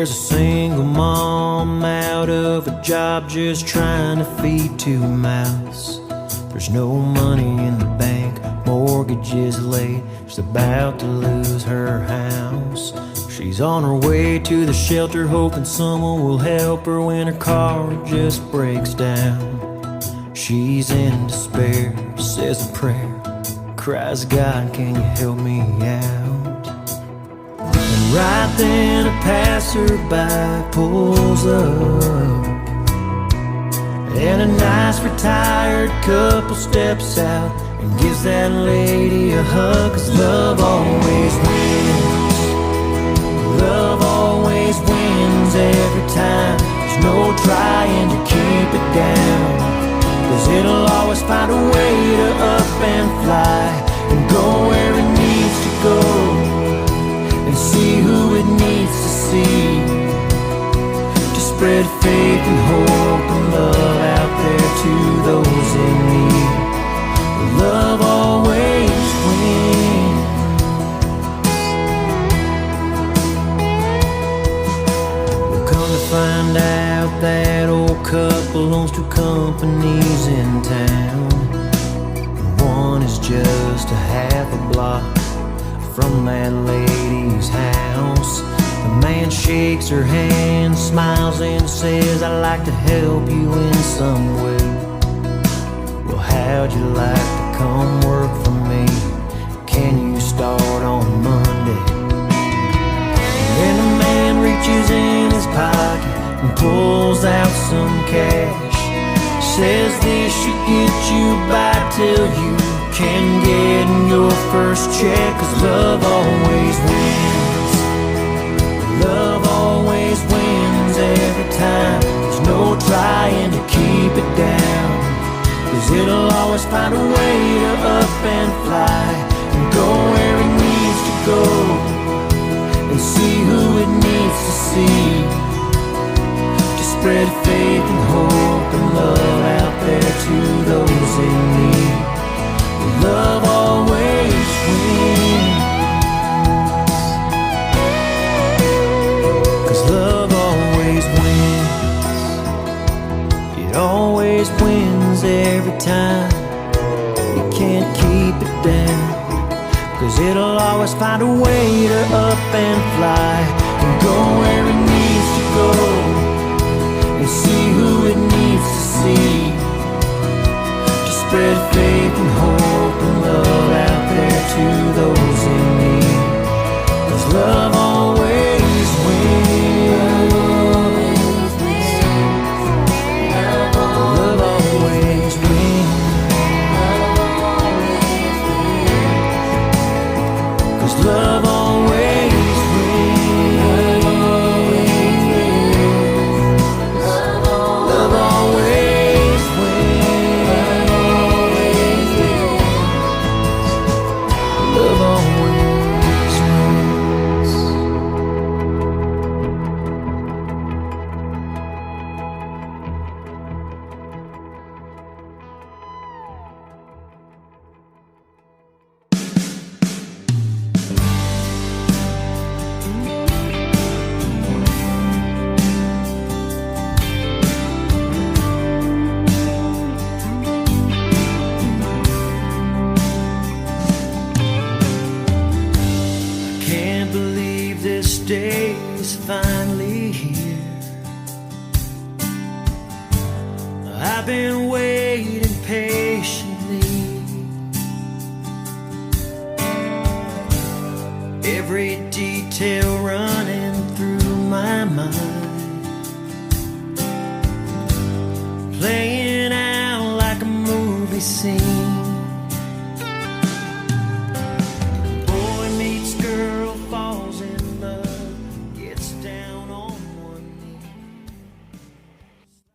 There's a single mom out of a job just trying to feed two mouths. There's no money in the bank, mortgage is late, she's about to lose her house. She's on her way to the shelter hoping someone will help her when her car just breaks down. She's in despair, says a prayer, cries, God, can you help me out? And right then a passerby pulls up, and a nice retired couple steps out and gives that lady a hug. 'Cause love always wins, love always wins every time. There's no trying to keep it down, 'cause it'll always find a way to up and fly and go where it needs to go and see who it needs to see, to spread faith and hope and love out there to those in need. Love always wins. We'll come to find out that old couple owns two companies in town. One is just a half a block from that lady's house. The man shakes her hand, smiles and says, I'd like to help you in some way. Well, how'd you like to come work for me? Can you start on Monday? And then the man reaches in his pocket and pulls out some cash, says this should get you by till you can get your first check. 'Cause love always wins, love always wins every time. There's no trying to keep it down, 'cause it'll always find a way to up and fly and go where it needs to go and see who it needs to see, to spread faith and hope and love out there to those in need. Love always wins, 'cause love always wins. It always wins every time. You can't keep it down, 'cause it'll always find a way to up and fly and go where it needs to go and see who it needs to see, to spread faith and hope and love out there to those in need. 'Cause love always wins, love always wins, 'cause love always wins, love always wins, love always wins. Can't believe this day is finally here. I've been waiting patiently, every detail running through my mind, playing out like a movie scene.